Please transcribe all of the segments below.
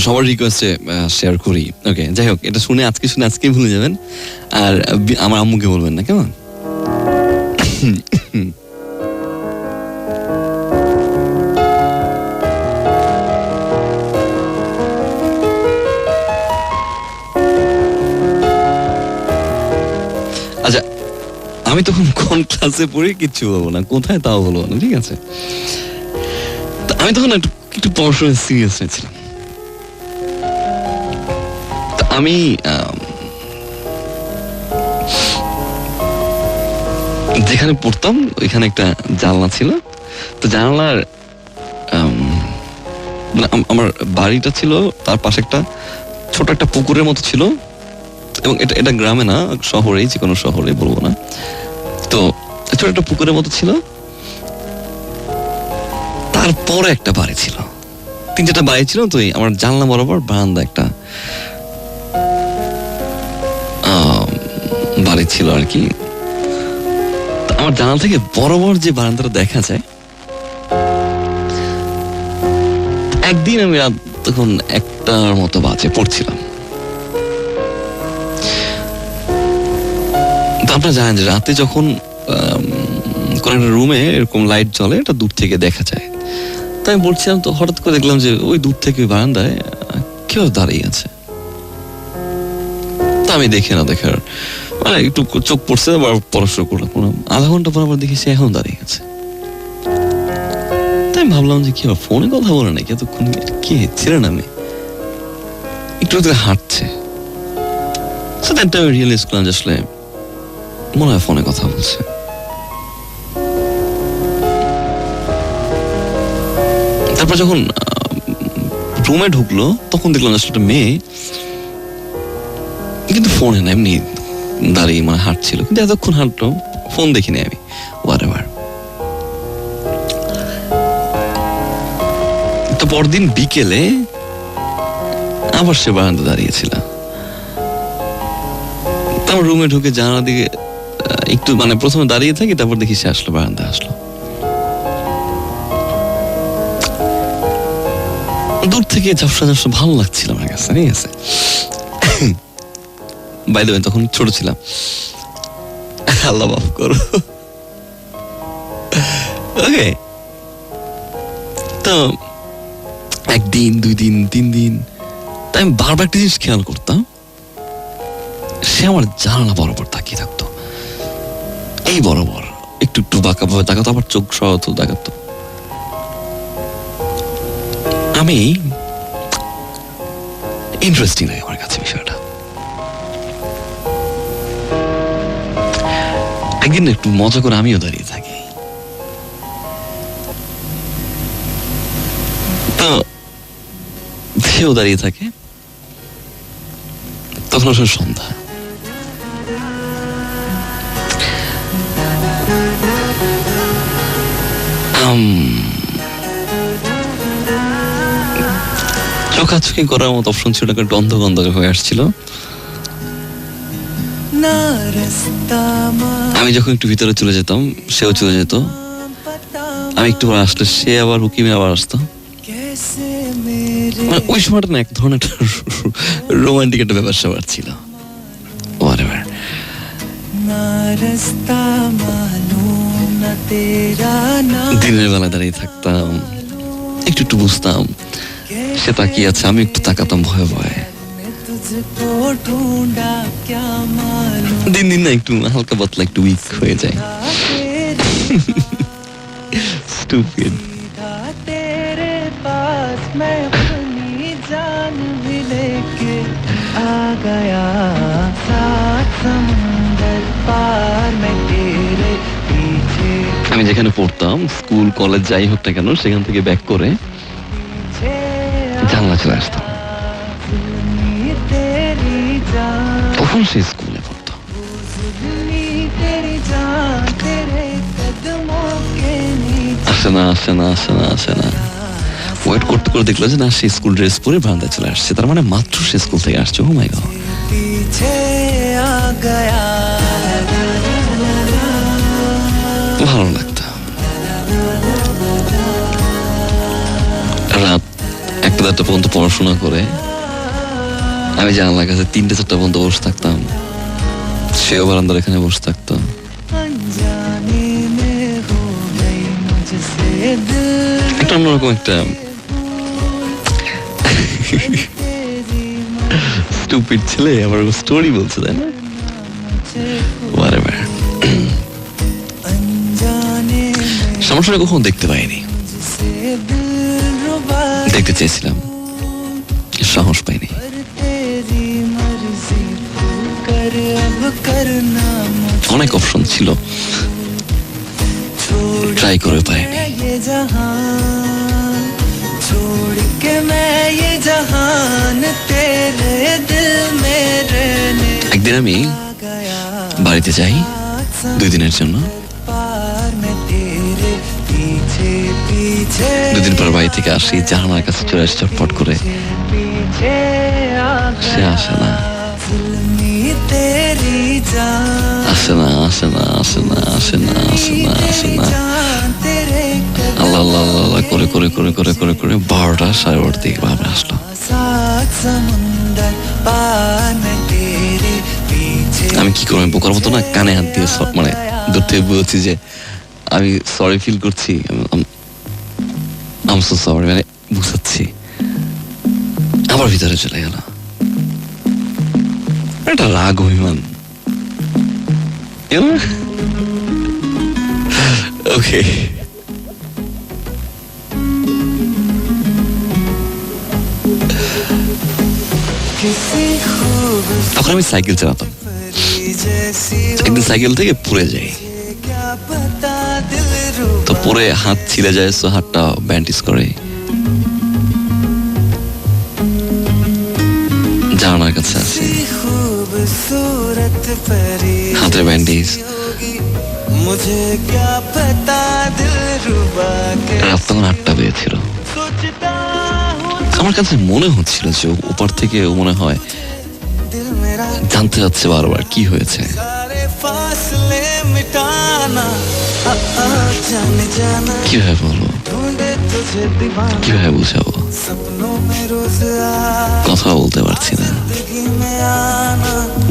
সবার রিকোয়েস্টে শেয়ার করি। ওকে, যাই হোক, এটা শুনে আজকেই ভুলে যাবেন, আর আমার আম্মুকে বলবেন না, কেমন? আচ্ছা, আমি তখন কোন ক্লাসে পড়ি কিচ্ছু বলবো না, কোথায় তাও বলবো না, ঠিক আছে? আমি তখন একটু পড়াশোনায় সিরিয়াস হয়েছিলাম। আমি যেখানে পড়তাম ওইখানে একটা জানলা ছিল, তো জানলার আমার বাড়িটা ছিল, তার পাশে একটা ছোট একটা পুকুরের মতো ছিল, এবং এটা গ্রামে না, শহরেই, যে কোনো শহরে বলবো না। তো ছোট একটা পুকুরের মতো ছিল, তারপরে একটা বাড়ি ছিল, 3-4টা বাড়ি ছিল। তো আমার জানলা বরাবর বারান্দা একটা বাড়ি ছিল আর কি। আমার জানালা থেকে বরাবর যে বারান্দাটা দেখা যায়, একদিন আমি রাত তখন 1টার মতো বাজে পড়ছিলাম। তো আপনারা জানেন যে রাতে যখন কোন একটা রুমে এরকম লাইট জ্বলে, এটা দূর থেকে দেখা যায়। তাই আমি পড়ছিলাম, তো হঠাৎ করে দেখলাম যে ওই দূর থেকে বারান্দায় কেউ দাঁড়িয়ে আছে। তা আমি দেখে না দেখার মানে একটু চোখ পড়ছে, আবার পড়াশোনা করলাম, আধা ঘন্টা পর আবার দেখি সে এখন দাঁড়িয়ে গেছে। তাই আমি ভাবলাম যে কি ফোনে কথা বলে নাকি এতক্ষণ, কে ছিলেন? আমি একটু হাঁটছে, আমি রিয়েলাইজ করলাম যে আসলে মনে হয় ফোনে কথা বলছে। তারপর যখন রুমে ঢুকলো, তখন দেখলাম আসলে একটা মেয়ে, কিন্তু ফোনে না, এমনি দাঁড়িয়ে মানে হাঁটছিল, কিন্তু এতক্ষণ হাঁটলো, ফোন দেখিনি আমি। তো পরদিন বিকেলে আবার সে বারান্দা দাঁড়িয়েছিল। আমার রুমে ঢুকে জানালা দিকে একটু মানে প্রথমে দাঁড়িয়ে থাকি, তারপর দেখি সে আসলো, বারান্দা আসলো। দূর থেকে ঝাপসা ভালো লাগছিল আমার কাছে, ঠিক আছে? বাই দ্য ওয়ে, তখন ছোট ছিলাম, আল্লাহ মাফ করো। ওকে, তো 1 দিন 2 দিন 3 দিন, তাই আমি বারবার একটা জিনিস খেয়াল করতাম, সে আমার জানালা বরাবর তাকিয়ে থাকতো, এই বরাবর একটু বাঁকা ভাবে তাকাতো, আবার চোখ সরাতো, তাকাতো। আমি ইন্টারেস্টিং লাগে আমার কাছে বিষয়টা। একদিন একটু মজা করে আমিও দাঁড়িয়ে থাকি, তো সেও দাঁড়িয়ে থাকে। তখন আসলে সন্ধ্যা। চোখাচোখি করার মতো অপশন ছিল, গন্ধ হয়ে আসছিল। আমি যখন একটু ভিতরে চলে যেতাম, সেও চলে যেত। আমি একটু আসলে সে আবার হুকিমে আবার আসতো। ওই সময়টা না এক ধরনের রোমান্টিক একটা ব্যাপার স্যাপার ছিল। দিনের বেলা দাঁড়িয়ে থাকতাম, একটু বুঝতাম সে তাকিয়ে আছে, আমি একটু তাকাতাম ভয়ে ভয়ে। দিন দিন না একটু হালকা পাতলা একটু উইক হয়ে যায়। Stupid. আমি যেখানে পড়তাম, স্কুল কলেজ যাই হোক না কেন, সেখান থেকে ব্যাক করে জানলা চলে আসতাম। তখন সে স্কুলে পড়তো। আসে না। ওয়েট করতে করে দেখলো যে না, সে স্কুল ড্রেস পরে বারান্দায় চলে আসছে। তার মানে মাত্র সে স্কুল থেকে আসছে। ও মাই গড, ভালো লাগতো। রাত 1টা একটা পর্যন্ত পড়াশোনা করে আমি জানলার কাছে 3-4টা পর্যন্ত বসে থাকতাম, সেও বারান্দার এখানে বসে থাকতো। একটা অন্যরকম একটা স্টুপিড ছেলে আবার স্টোরি বলছে, তাই না? Whatever. সমস্যাটা কখনো দেখতে পাইনি, দেখতে চেয়েছিলাম, সাহস পাইনি। অনেক অপশন ছিল, ট্রাই করে পাইনি। একদিন আমি বাড়িতে যাই 2 দিনের জন্য। 2 দিন পর বাড়ি থেকে আসি, জানালার কাছে চলে আসি চটপট করে, সে আসে না, আসে না, আসে না, আসে না, আসে না, আসে না, আসে না। আল্লাহ আল্লাহ আল্লাহ করে করে করে করে করে করে 12টা 12:30 দিকে ভাবে আসলো। আমি কি করবো, বোকার মতো না কানে হাত দিয়ে মানে দূর থেকে বলছি যে আমি সরি ফিল করছি, I'm so sorry, মানে বুঝাচ্ছি। আবার ভিতরে চলে গেল, একটা রাগ অভিমান। ওকে, তখন আমি সাইকেল চালাতাম, একদিন সাইকেল থেকে পড়ে যাই, তো পরে হাত ছিলে যায়, সো হাতটা ব্যান্ডেজ করে জানার কাছে আছে, হাতের ব্যান্ডেজ। রাত তখন 8টা বেজেছিল। আমার কাছে মনে হচ্ছিল যে উপর থেকে ও মনে হয় জানতে যাচ্ছে বারবার কি হয়েছে। কিভাবে বলবো, কিভাবে বুঝাবো, কথা বলতে পারছি না।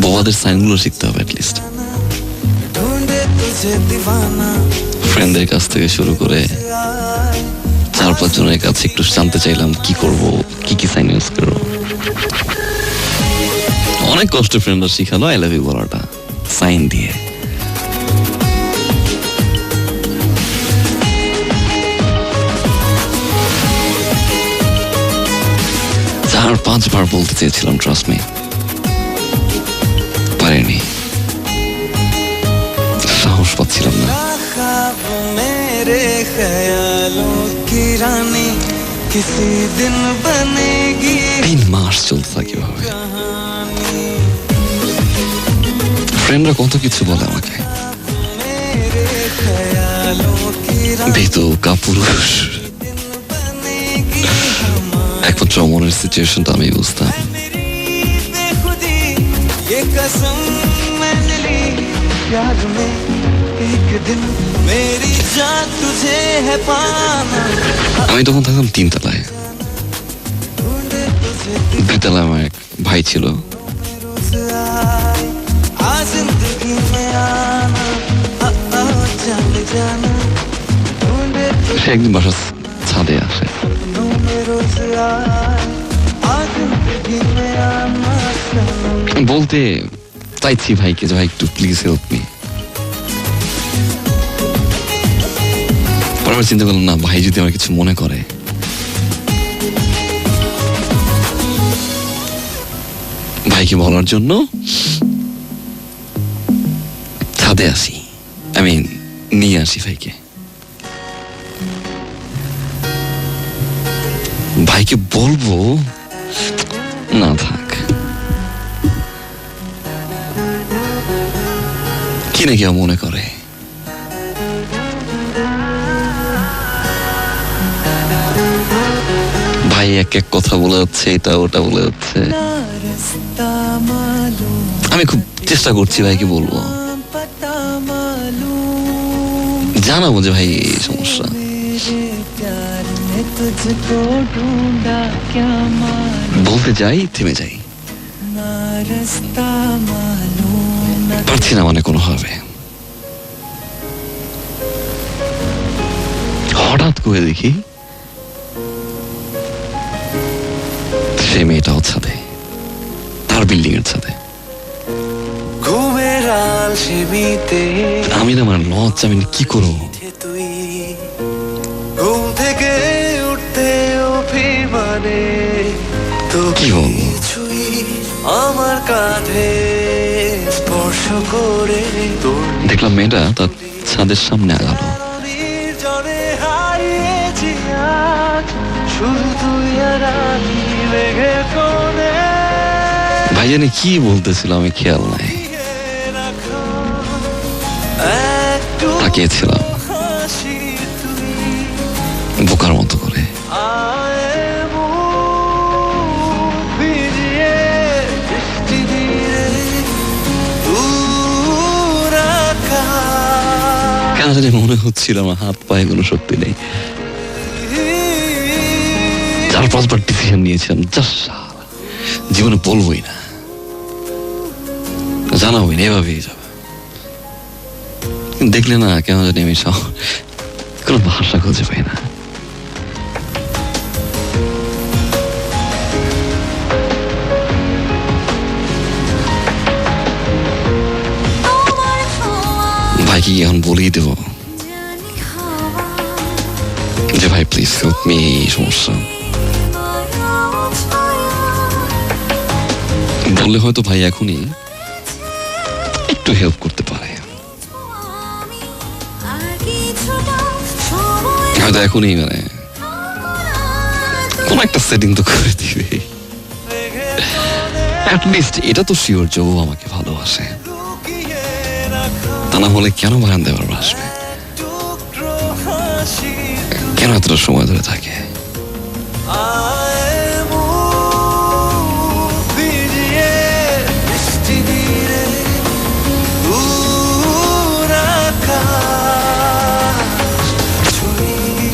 বাবাদের সাইনগুলো শিখতে হবে অ্যাটলিস্ট। ফ্রেন্ডদের কাছ থেকে শুরু করে 4-5 জনের কাছে একটু জানতে চাইলাম কি করব, কি কি সাইন ইউজ করবো। অনেক কষ্ট ফ্রেন্ডরা শিখালো আই লাভ ইউ বলাটা সাইন দিয়ে। 4-5 বার বলতে চেয়েছিলাম, ট্রাস্ট মি, পারিনি, সাহস পাচ্ছিলাম না। 3 মাস চলতে থাকে ভাবে। ফ্রেন্ডরা কত কিছু বলে আমাকে, ভীতু কাপুরুষ। একমাত্র মনের সিচুয়েশনটা আমি বুঝতাম। আমি তখন থাকতাম 3 তলায়, 2 তলায় আমার এক ভাই ছিল। সে একদিন বাসার ছাদে আসে, বলতে চাইছি ভাইকে যে ভাই একটু প্লিজ হেল্প মি। পরে চিন্তা করলাম না, ভাই যদি আমার কিছু মনে করে, ভাইকে বলার জন্য ছাদে আসি, আমি নিয়ে আসি ভাইকে। ভাইকে বলবো না থাক, কি না কেউ মনে করে। ভাই এক এক কথা বলে যাচ্ছে, এটা ওটা বলে যাচ্ছে। আমি খুব চেষ্টা করছি ভাইকে বলবো, জানাবো যে ভাই এই সমস্যা, तुझको ढूंढा क्या मालूम বলতে যাই থেমে যাই ना रास्ता मालूम ना পারছি না মানে কোনোভাবে হঠাৎ করে দেখি সে মেয়েটাও ছাদে তার বিল্ডিং এর ছাদে ঘুমের আলসেমিতে আমি না মানে লজ্জা আমি কি করবো তুই ঘুম থেকে উঠতে অভিমানে তো কি বলবো? কিছুই আমার কাঁধে স্পর্শ করে তোর দেখলাম মেয়েটা তার ছাদের সামনে আগালো নির্জনে হারিয়েছি আজ শুধু তুই আর আমি মেঘের কোণে ভাই জানি কি বলতেছিল আমি খেয়াল নাই একটু তাকিয়েছিলাম হাসি তুই বোকার মতো করে আয় মুখ ভিজিয়ে বৃষ্টি দিয়ে দূর আকাশ কেন জানি মনে হচ্ছিল আমার হাত পায়ে কোনো শক্তি নেই চার পাঁচবার ডিসিশন নিয়েছিলাম জীবনে বলবোই না জানাবোই না এভাবেই যাবে দেখলে না কেন জানি আমি কোনো ভাষা খুঁজে পাই না ভাইকে কি এখন বলেই দেবো যে ভাই প্লিজ হেল্প মি এই সমস্যা বললে হয়তো ভাই এখনই একটু হেল্প করতে পারে হয়তো এখনই মানে কোন একটা সেটিং তো করে দিবে অ্যাটলিস্ট এটা তো শিওর যে ও আমাকে ভালোবাসে তা না হলে কেন বাগান দেওয়ার আসবে কেন এতটা সময় ধরে থাকে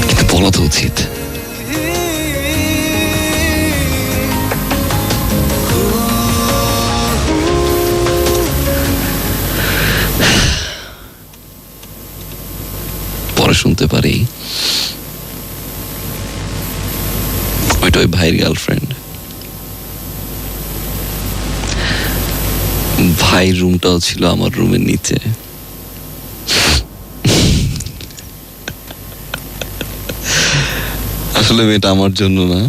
কিন্তু বলা তো উচিত পরে শুনতে পারি ওইটা ওই ভাইয়ের গার্লফ্রেন্ড ভাইয়ের রুমটাও ছিল আমার রুমের নিচে আসলে মেয়েটা আমার জন্য না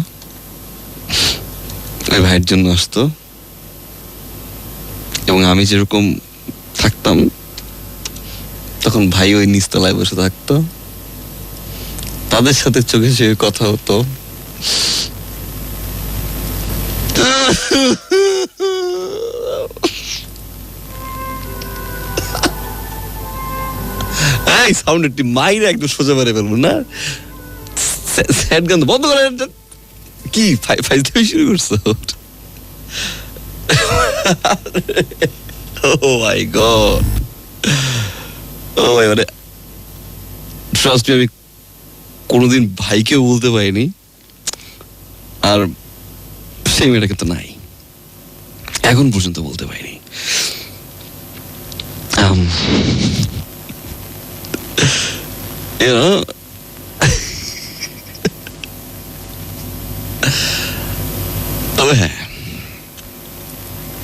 ওই ভাইয়ের জন্য আসতো এবং আমি যেরকম থাকতাম তখন ভাই ওই নিচতলায় বসে থাকতো তাদের সাথে চোখে চোখে কথা হতো এই সাউন্ড একটি মাইরা একটু সোজা মেরে ফেলবো না স্যাড গান বন্ধ করে কি ফাইজলামি শুরু করছো ও মাই গড ও ভাই মানে ট্রাস্ট মি আমি কোনোদিন ভাইকেও বলতে পারিনি আর সেই মেয়েটা কিন্তু নাই এখন পর্যন্ত বলতে পারিনি তবে হ্যাঁ